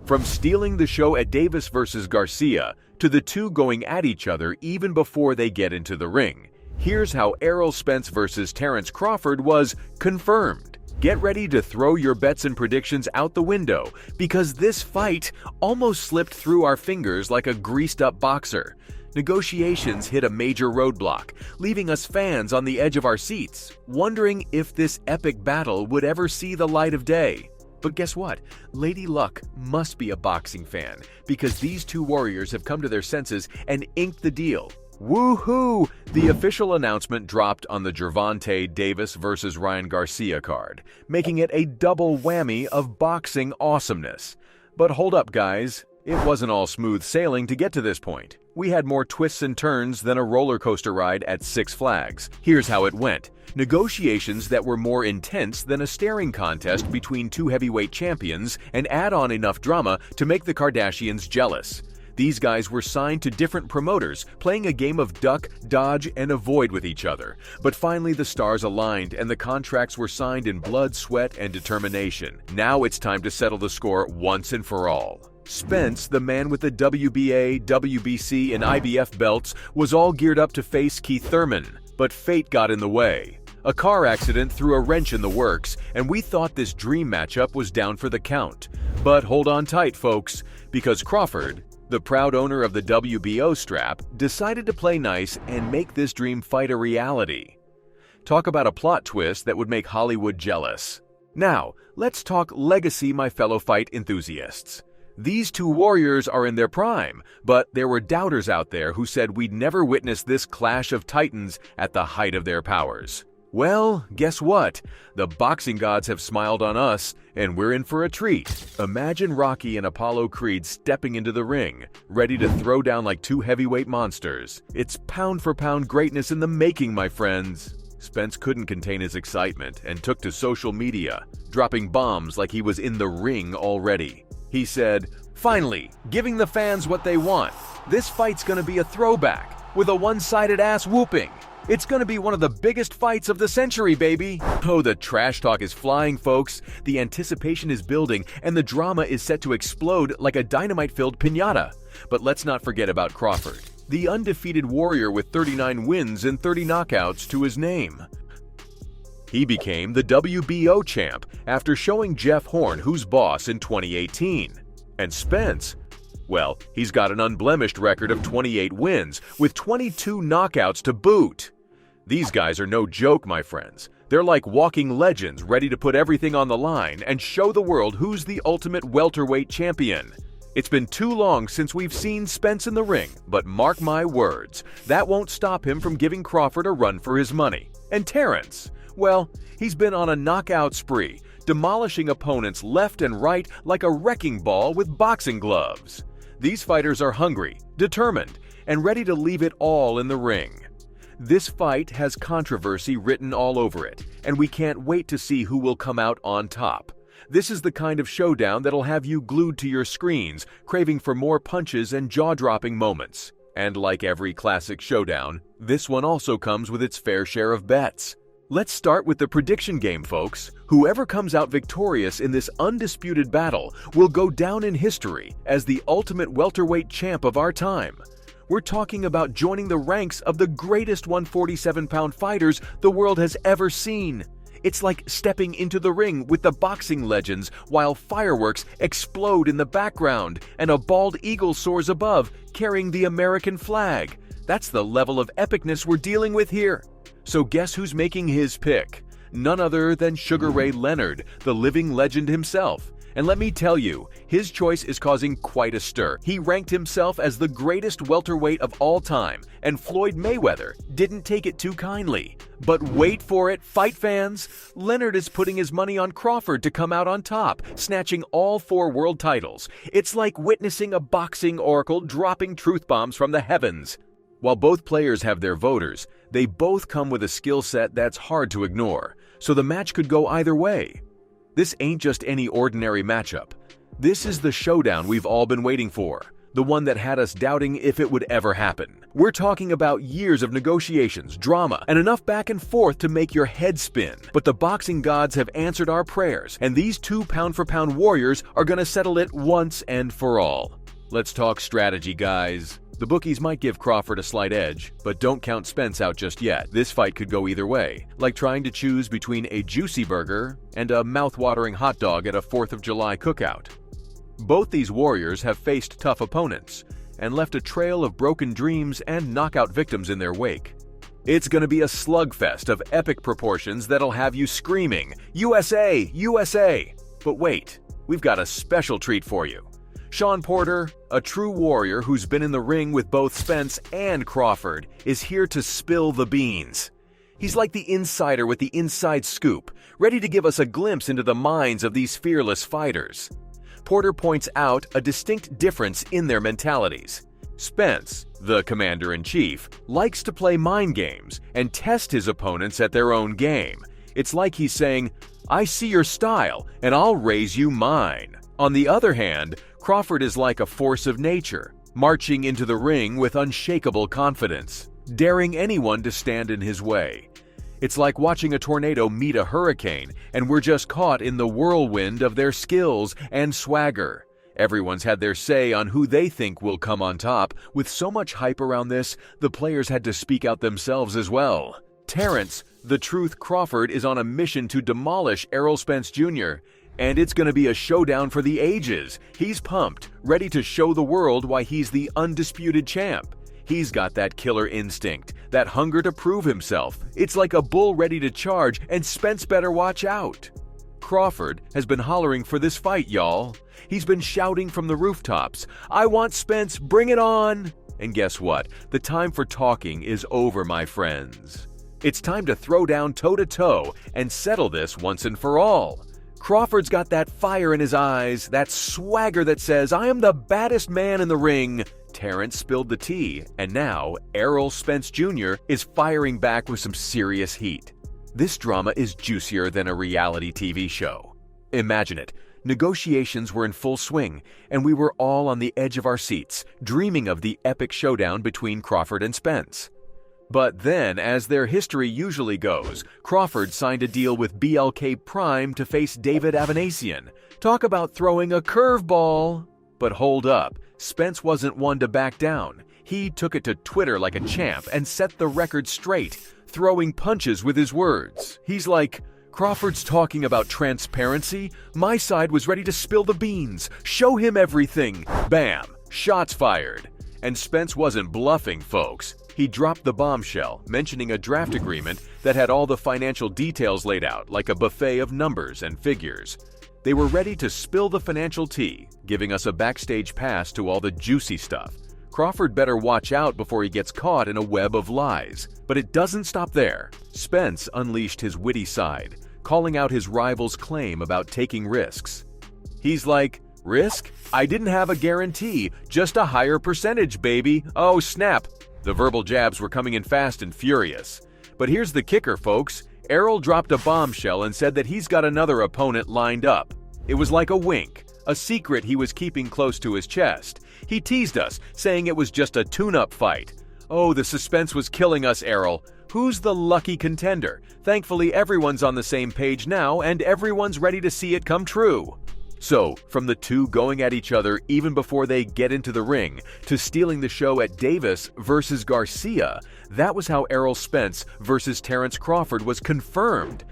From stealing the show at Davis versus Garcia to the two going at each other even before they get into the ring, here's how Errol Spence versus Terence Crawford was confirmed. Get ready to throw your bets and predictions out the window because this fight almost slipped through our fingers like a greased-up boxer. Negotiations hit a major roadblock, leaving us fans on the edge of our seats, wondering if this epic battle would ever see the light of day. But guess what? Lady Luck must be a boxing fan because these two warriors have come to their senses and inked the deal. Woohoo! The official announcement dropped on the Gervonta Davis vs. Ryan Garcia card, making it a double whammy of boxing awesomeness. But hold up, guys. It wasn't all smooth sailing to get to this point. We had more twists and turns than a roller coaster ride at Six Flags. Here's how it went. Negotiations that were more intense than a staring contest between two heavyweight champions and add on enough drama to make the Kardashians jealous. These guys were signed to different promoters, playing a game of duck, dodge, and avoid with each other. But finally the stars aligned and the contracts were signed in blood, sweat, and determination. Now it's time to settle the score once and for all. Spence, the man with the WBA, WBC, and IBF belts, was all geared up to face Keith Thurman, but fate got in the way. A car accident threw a wrench in the works, and we thought this dream matchup was down for the count. But hold on tight, folks, because Crawford, the proud owner of the WBO strap, decided to play nice and make this dream fight a reality. Talk about a plot twist that would make Hollywood jealous. Now, let's talk legacy, my fellow fight enthusiasts. These two warriors are in their prime, but there were doubters out there who said we'd never witness this clash of titans at the height of their powers. Well, guess what? The boxing gods have smiled on us, and we're in for a treat. Imagine Rocky and Apollo Creed stepping into the ring, ready to throw down like two heavyweight monsters. It's pound-for-pound greatness in the making, my friends. Spence couldn't contain his excitement and took to social media, dropping bombs like he was in the ring already. He said, "Finally, giving the fans what they want. This fight's gonna be a throwback, with a one-sided ass whooping. It's gonna be one of the biggest fights of the century, baby." Oh, the trash talk is flying, folks. The anticipation is building, and the drama is set to explode like a dynamite-filled piñata. But let's not forget about Crawford, the undefeated warrior with 39 wins and 30 knockouts to his name. He became the WBO champ after showing Jeff Horn who's boss in 2018. And Spence, well, he's got an unblemished record of 28 wins with 22 knockouts to boot. These guys are no joke, my friends. They're like walking legends ready to put everything on the line and show the world who's the ultimate welterweight champion. It's been too long since we've seen Spence in the ring, but mark my words, that won't stop him from giving Crawford a run for his money. And Terence, well, he's been on a knockout spree, demolishing opponents left and right like a wrecking ball with boxing gloves. These fighters are hungry, determined, and ready to leave it all in the ring. This fight has controversy written all over it, and we can't wait to see who will come out on top. This is the kind of showdown that'll have you glued to your screens, craving for more punches and jaw-dropping moments. And like every classic showdown, this one also comes with its fair share of bets. Let's start with the prediction game, folks. Whoever comes out victorious in this undisputed battle will go down in history as the ultimate welterweight champ of our time. We're talking about joining the ranks of the greatest 147-pound fighters the world has ever seen. It's like stepping into the ring with the boxing legends while fireworks explode in the background and a bald eagle soars above, carrying the American flag. That's the level of epicness we're dealing with here. So guess who's making his pick? None other than Sugar Ray Leonard, the living legend himself. And let me tell you, his choice is causing quite a stir. He ranked himself as the greatest welterweight of all time, and Floyd Mayweather didn't take it too kindly. But wait for it, fight fans! Leonard is putting his money on Crawford to come out on top, snatching all 4 world titles. It's like witnessing a boxing oracle dropping truth bombs from the heavens. While both players have their voters, they both come with a skill set that's hard to ignore, so the match could go either way. This ain't just any ordinary matchup. This is the showdown we've all been waiting for, the one that had us doubting if it would ever happen. We're talking about years of negotiations, drama, and enough back and forth to make your head spin. But the boxing gods have answered our prayers, and these two pound-for-pound warriors are gonna settle it once and for all. Let's talk strategy, guys. The bookies might give Crawford a slight edge, but don't count Spence out just yet. This fight could go either way, like trying to choose between a juicy burger and a mouth-watering hot dog at a 4th of July cookout. Both these warriors have faced tough opponents and left a trail of broken dreams and knockout victims in their wake. It's gonna be a slugfest of epic proportions that'll have you screaming, USA! USA! But wait, we've got a special treat for you. Sean Porter, a true warrior who's been in the ring with both Spence and Crawford, is here to spill the beans. He's like the insider with the inside scoop, ready to give us a glimpse into the minds of these fearless fighters. Porter points out a distinct difference in their mentalities. Spence, the commander-in-chief, likes to play mind games and test his opponents at their own game. It's like he's saying, "I see your style, and I'll raise you mine." On the other hand, Crawford is like a force of nature, marching into the ring with unshakable confidence, daring anyone to stand in his way. It's like watching a tornado meet a hurricane, and we're just caught in the whirlwind of their skills and swagger. Everyone's had their say on who they think will come on top. With so much hype around this, the players had to speak out themselves as well. Terence, the Truth Crawford, is on a mission to demolish Errol Spence Jr., and it's going to be a showdown for the ages. He's pumped, ready to show the world why he's the undisputed champ. He's got that killer instinct, that hunger to prove himself. It's like a bull ready to charge, and Spence better watch out. Crawford has been hollering for this fight, y'all. He's been shouting from the rooftops, "I want Spence, bring it on!" And guess what? The time for talking is over, my friends. It's time to throw down toe-to-toe and settle this once and for all. Crawford's got that fire in his eyes, that swagger that says, "I am the baddest man in the ring." Terence spilled the tea, and now Errol Spence Jr. is firing back with some serious heat. This drama is juicier than a reality TV show. Imagine it. Negotiations were in full swing, and we were all on the edge of our seats, dreaming of the epic showdown between Crawford and Spence. But then, as their history usually goes, Crawford signed a deal with BLK Prime to face David Avanasian. Talk about throwing a curveball! But hold up, Spence wasn't one to back down. He took it to Twitter like a champ and set the record straight, throwing punches with his words. He's like, "Crawford's talking about transparency. My side was ready to spill the beans. Show him everything." Bam! Shots fired. And Spence wasn't bluffing, folks. He dropped the bombshell, mentioning a draft agreement that had all the financial details laid out, like a buffet of numbers and figures. They were ready to spill the financial tea, giving us a backstage pass to all the juicy stuff. Crawford better watch out before he gets caught in a web of lies. But it doesn't stop there. Spence unleashed his witty side, calling out his rival's claim about taking risks. He's like, "Risk? I didn't have a guarantee, just a higher percentage, baby. Oh, snap." The verbal jabs were coming in fast and furious. But here's the kicker, folks. Errol dropped a bombshell and said that he's got another opponent lined up. It was like a wink, a secret he was keeping close to his chest. He teased us, saying it was just a tune-up fight. Oh, the suspense was killing us, Errol. Who's the lucky contender? Thankfully, everyone's on the same page now, and everyone's ready to see it come true. So, from the two going at each other even before they get into the ring, to stealing the show at Davis versus Garcia, that was how Errol Spence versus Terence Crawford was confirmed.